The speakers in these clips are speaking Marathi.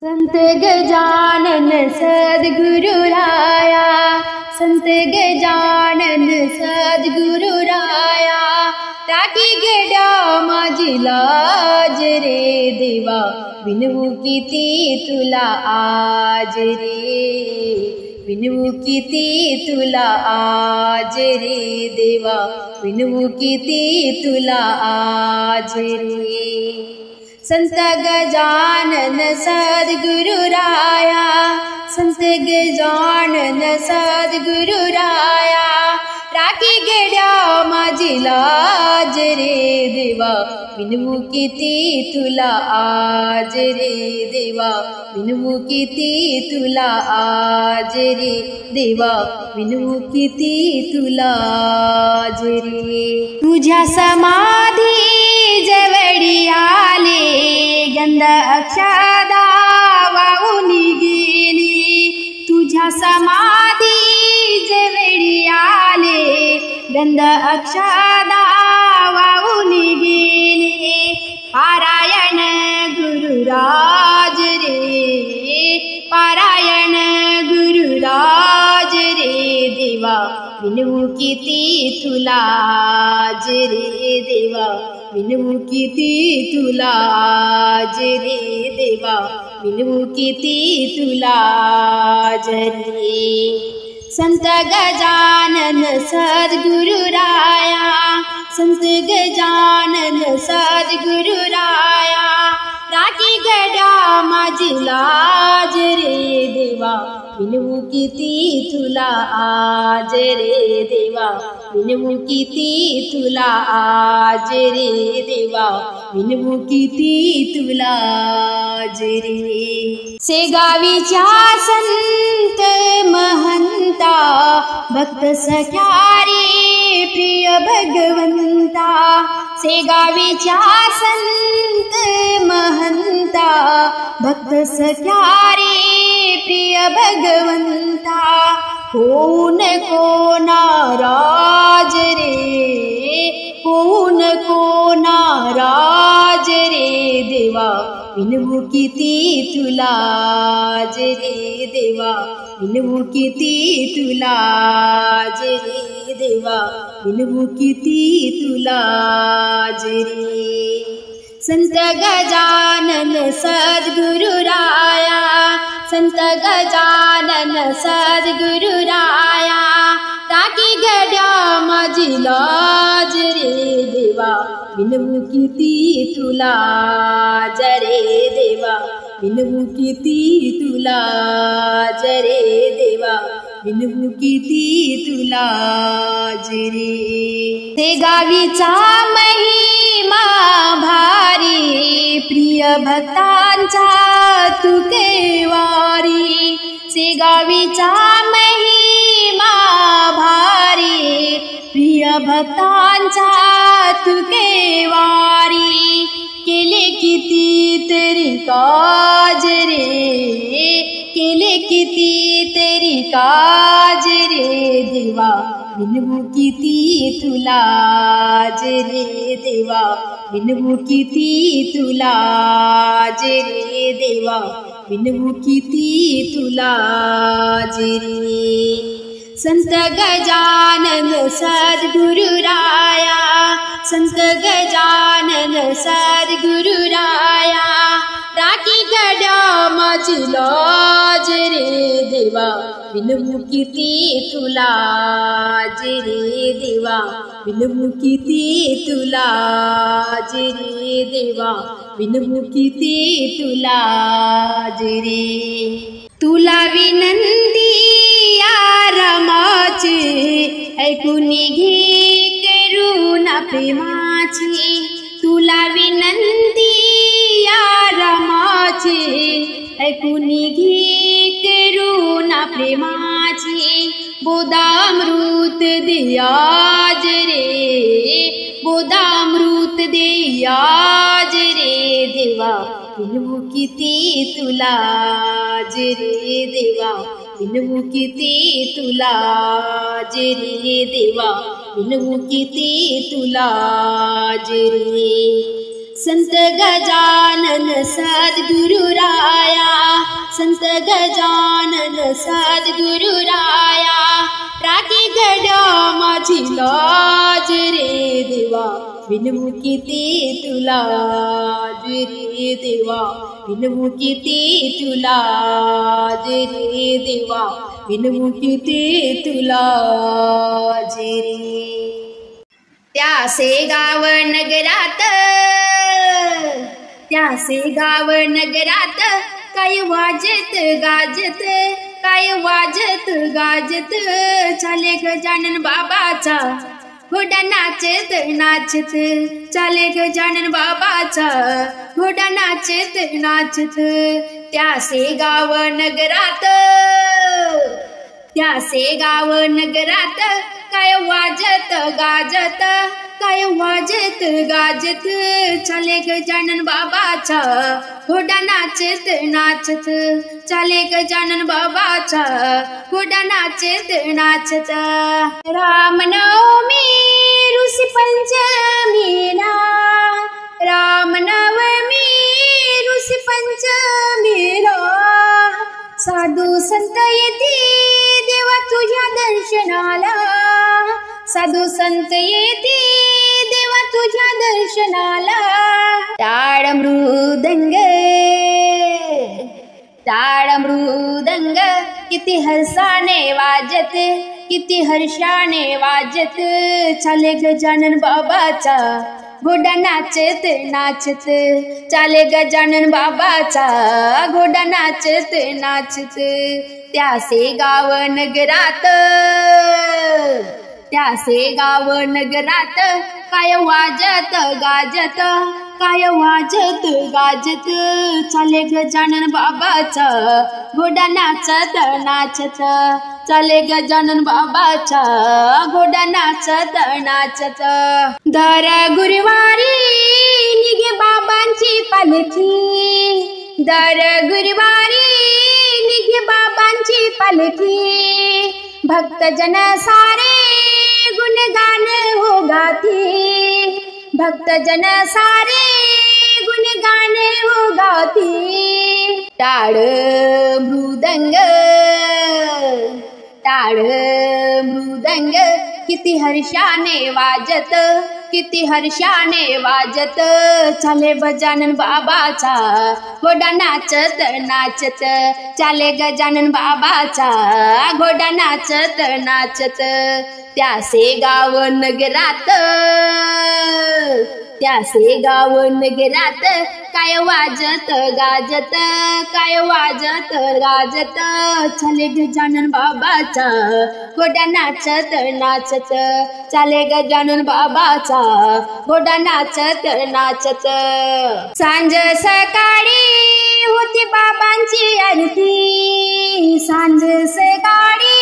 संत गजानन सद्गुरुराया, संत गजानन सद्गुरुराया, टाकी गड्या माझी लाज रे देवा, विनवू किती तुला आज रे, विनवू किती तुला आज रे देवा, विनवू किती तुला आज रे। संत गजानन सद्गुरुराया, संत गजानन सद्गुरुराया, राखी गड्या माझी लाज रे देवा, विनवू किती तुला आज रे देवा, विनवू किती तुला आज रे देवा, विनवू किती तुला आज रे। तुझ्या समाधी जवळी आले, गंध अक्षदा वाहून गेली, तुझ्या समाधी जवळी आले, गंध अक्षदा वाहून गेली, पारायण गुरुराज रे, पारायण गुरुराज रे देवा, विनवू किती तुला आज रे देवा, विनवू किती तुला आज रे देवा, विनवू किती तुला आज रे। संत गजानन सद्गुरुराया, संत गजानन सद्गुरुराया, राखी गड्या माझी लाज रे देवा, विनवू किती तुला आज रे देवा, विनवू किती तुला आज रे देवा, विनवू किती तुला आज रे। शेगावीच्या संत महंता, भक्त सख्या रे प्रिय भगवंता, शेगावीच्या संत महंता, भक्त सख्या रे प्रिय भगवंता, होऊ नको नाराज रे, होऊ नको नाराज रे देवा, विनवू किती तुला आज रे देवा, विनवू किती तुला आज रे देवा, विनवू किती तुला आज रे। संत गजानन सद्गुरुराया, संत गजानन सद्गुरुराया, टाकी गड्या माझी लाज रे देवा, विनवू किती तुला आज रे देवा, विनवू किती तुला आज रे देवा, विनवू किती तुला आज रे। शेगावीचा महिमा भारी, प्रिय भक्तांचा तू केवारी, शेगावीचा महिमा भारी, प्रिय भक्तांचा तू केवारी, केले किती तरी काज रे, केले किती तरी काज रे देवा, विनवू किती तुला आज रे देवा, विनवू किती तुला आज रे देवा, विनवू किती तुला आज रे। संत गजानन सद्गुरुराया, संत गजानन सद्गुरुराया, राखी गड्या माझी लाज रे देवा, विनवू किती तुला आज रे देवा, विनवू किती तुला आज रे देवा, विनवू किती तुला आज रे। तुला विनंती आरामाची, ऐकून घे करुणा प्रेमाची, तुला विनंती आरामाची, ऐकून घे करुणा प्रेमाची, बोधामृत दे आज रे, बोधामृत दे आज रे देवा, विनवू किती तुला आज रे देवा, विनवू किती तुला आज रे देवा, विनवू किती तुला आज रे। संत गजानन सद्गुरुराया, गजानन सद्गुरुराया, राखी घड्या माझी लाज रे देवा, विनवू किती तुला रे देवा, विनवू किती तुला रे देवा, विनवू किती तुला रे. त्यासे गाव नगरात, त्यासे गाव नगरात, काय वाजत गाजत, काय वाजत गाजत, चाले गजानन बाबाचा घोडा नाचत नाचत, चाले गजानन बाबाचा घोडा नाचत नाचत. त्यासे गाव नगरात, त्यासे गाव नगरात, काय वाजत गाजत, काय वाजत गाजत, चाले गजानन बाबाचा घोडा नाचत नाचत, चाले गजानन बाबाचा घोडा नाचत नाचत. रामनवमी ऋषी पंचमीला, रामनवमी ऋषी पंचमीला, साधू संत येती देवा तुझ्या दर्शनाला, साधू संत येती देवा तुझ्या दर्शनाला. टाळ मृदंग, टाळ मृदंग, किती हर्षाने वाजत, किती हर्षाने वाजत, चाले गजानन बाबाचा घोडा नाचत नाचत, चाले गजानन बाबाचा घोडा नाचत नाचत. त्यासे गाव नगरात, त्यासे गाव नगरात, काय वाजत गाजत, काय वाजत गाजत, चाले गजानन बाबाचा घोडा नाचत नाचत, चाले गजानन बाबाचा घोडा नाचत नाचत. दर गुरुवारी निघे बाबांची पालखी, दर गुरुवारी निघे बाबांची पालखी, भक्तजन सारे गुणगान हो गाती, भक्तजन सारे गुणगान हो गाती. टाळ मृदंग, टाळ मृदंग, किती हर्षाने वाजत, किती हर्षाने वाजत, चाले गजानन बाबाचा घोडा नाचत नाचत, चाले गजानन बाबाचा घोडा नाचत नाचत. त्यासे गाव नगरात, त्यासे गाव नगरात, काय वाजत गाजत, काय वाजत गाजत, चाले गजानन बाबाचा घोडा नाचत नाचत, चाले गजानन बाबाचा घोडा नाचत नाचत. सांज सकाळी होती बाबांची आरती, सांज सकाळी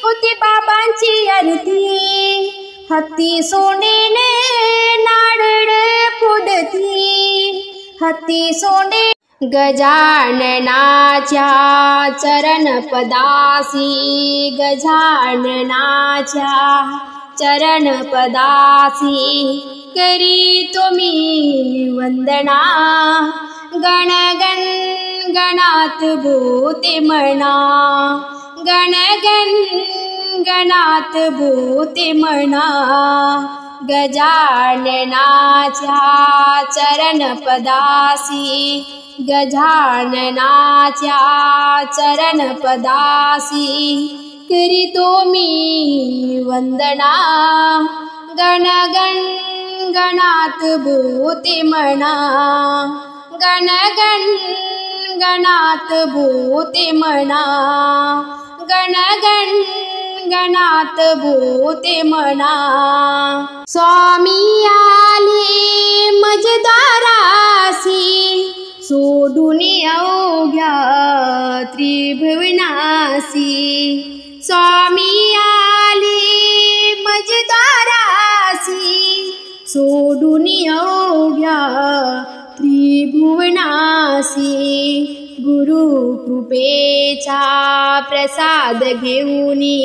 होती बाबांची आरती, हत्ती सोनेने नारळ फोडती, हत्ती सोने. गजाननाच्या चरणपदासी, गजाननाच्या चरणपदासी, करीतो मी वंदना, गण गण गणात भूते म्हणा, गण गण गणात भूते म्हणा. गजाननाच्या चरणपदासी, गजाननाच्या चरणपदासी, करीतो मी वंदना, गण गण गणात भूते म्हणा, गण गण गणात भूते म्हणा, गण गण गणात भूते म्हणा. स्वामी आले मजदारासी, सोडून अवघ्या त्रिभुवनासी, स्वामी आले मजदारासी, सोडून अवघ्या त्रिभुवनासी. गुरु कृपेचा प्रसाद घेऊनी,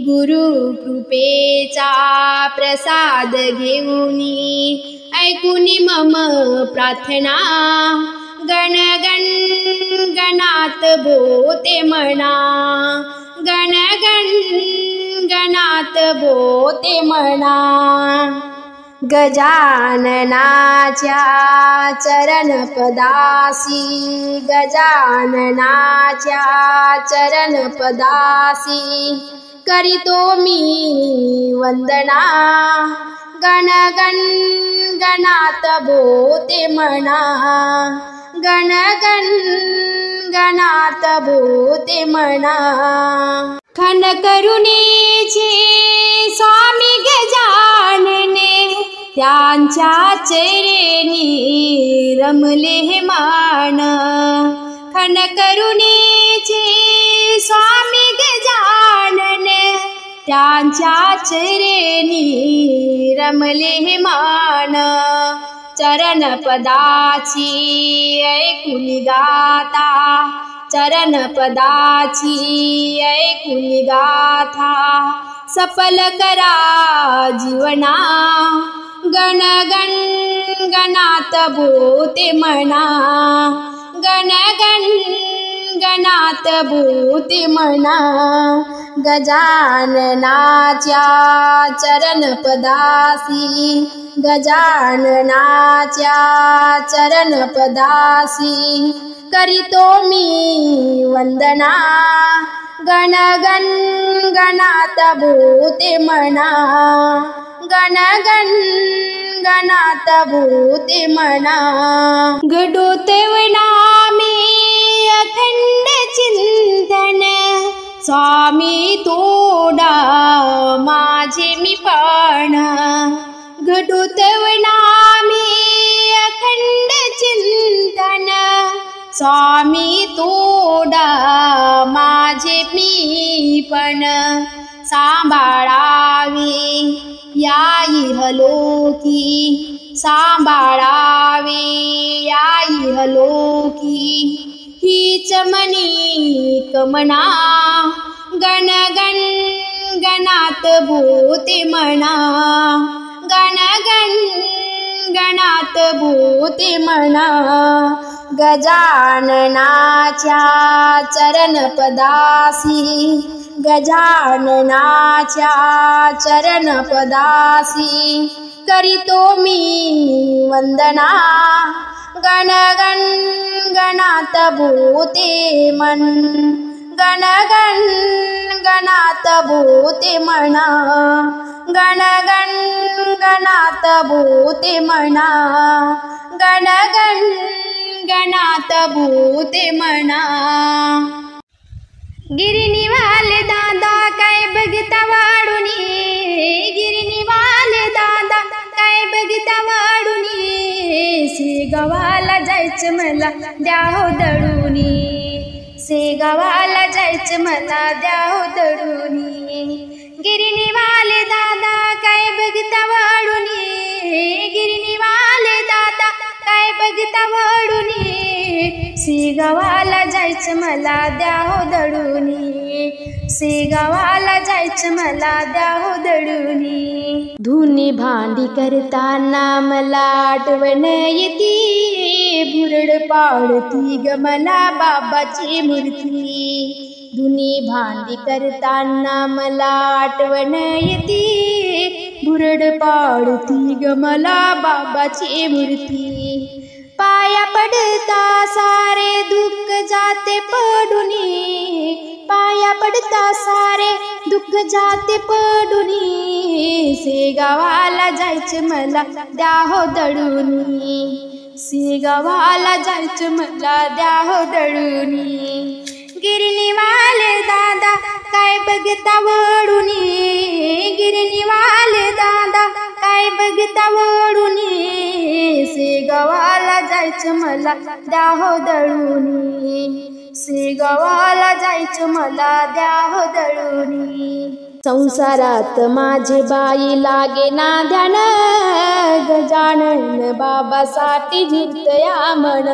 गुरु कृपेचा प्रसाद घेऊनी, ऐकूनी मम प्रार्थना, गण गण गणा गणात बोते म्हणा, गण गण गणात बोते म्हणा. गजाननाच्या चरणपदासी, गजाननाच्या चरणपदासी करीतो मी वंदना. गण गण गणात बोते म्हणा, गण गण गणात बोते म्हणा. खन करुणेचे स्वामी गजानने, त्यांच्या चरणी रमले हे मान. खन करुणेचे स्वामी गजानने, त्यांच्या चरणी रमले हे मान. चरणपदाची ऐकून गाथा, चरणपदाची ऐकून गाथा सफल करा जीवना. गण गण गणात बोते म्हणा, गण गण गणात बोते म्हणा. गजाननाच्या चरणपदासी, गजाननाच्या चरणपदासी करीतो मी वंदना. गण गण गणात बोते म्हणा, गण गण गणात बोते म्हणा. घडोत्कवना मी अखंड चिंतन, स्वामी तोडा माझे मी पण. घडोत्कवना मी अखंड चिंतन, स्वामी तोडा माझे मी पण. सांभाळावे या इहलोकी, सांभाळावे या इहलोकी हीच मनी कमना. गण गण गणात बोते म्हणा, गण गण गणात बोते म्हणा. गजाननाच्या चरणपदासी, गजाननाच्या चरणपदासी करीतो मी वंदना. गण गण गणात बोते मन, गण गण गणात बोते म्हणा, गण गण गणात बोते म्हणा, गण गण गणात बोते म्हणा. गिरिनीवाले दादा काय बघता वाढुनी, गिरिनीवाले दादा काय बघता वाढुनी. शेगावाला जायचं मला द्या हो दळुनी, शेगावाला जायचं मला द्या हो दळुनी. गिरिनीवाले दादा काय बघता वाढुनी, गिरिनीवाले दादा काय बघता वाढुनी. शेगावाला जायचं मला द्या हो दळुनी, शेगावाला जायचं मला द्या हो दळुनी. धुनी भांडी करताना मला आठवण येते, भुरड पाडती ग मला बाबाची मूर्ती. धुनी भांडी करताना मला आठवण येते, भुरड पाडती ग मला बाबाची मूर्ती. पाया पडता सारे दुःख जाते पडुनी, पाया पडता सारे दुःख जाते पडुनी. शेगावाला जायचं मला द्या हो दळुनी, शेगावाला जायचं मला द्या हो दळुनी. गिरणीवाले दादा काय बघता वळुनी, गिरणीवाले दादा काय बघता वळुनी. शेगावाला जायचं मला द्या हो दळुनी, शेगावाला जायचं मला द्या हो दळुनी. संसारात माझे बाई लागे ना ध्यान, गजानन बाबासाठी झुरतया मन.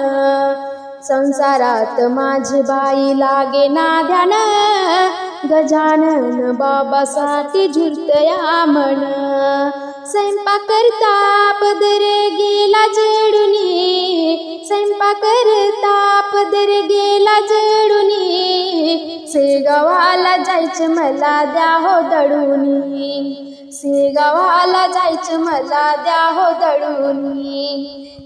संसारात माझे बाई लागे ना ध्यान, गजानन बाबासाठी झुरतया मन. स्वयंपाक करता पदर गेला जडुनी, स्वयंपाक करता पदर गेला जडुनी. शेगावाला जायचं मला द्या हो दळूनी, शेगावाला जायचं मला द्या हो दळूनी।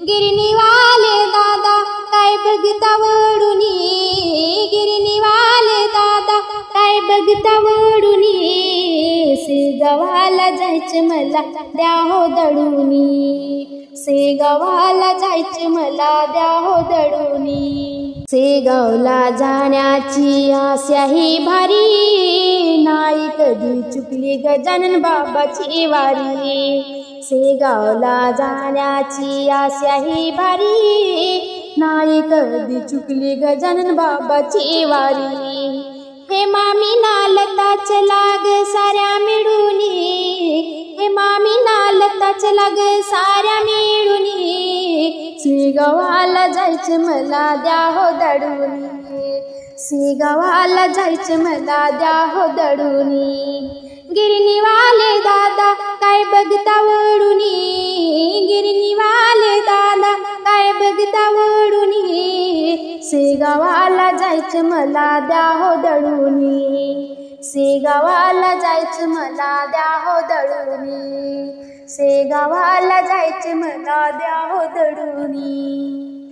गिरणीवाले दादा काय बघता वळूनी, गिरणीवाले दादा काय बघता वळूनी, शेगावाला जायचं मला द्या हो दळूनी, शेगावाला जायचं मला द्या हो दळूनी। शेगावला जाण्याची आशा ही भारी, नाही कधी चुकली गजानन बाबाची वारी। शेगावला जाण्याची आशा ही भारी, नाही कधी चुकली गजानन बाबाची वारी। हे मामी नालताच लाग साऱ्या मिळूनी, हे मामी नालताच लाग साऱ्या मिळूनी, शेगावाला जायचं मला द्या हो दळूनी, शेगावाला जायचं मला द्या हो दळूनी। गिरणीवाले दादा काय बघता वळूनी, गिरणीवाले दादा काय बघता वळूनी, शेगावाला जायचं मला द्या हो दळूनी, शेगावाला जायचं मला द्या हो दळूनी, शेगावाला जायचं मला द्या हो दळूनी।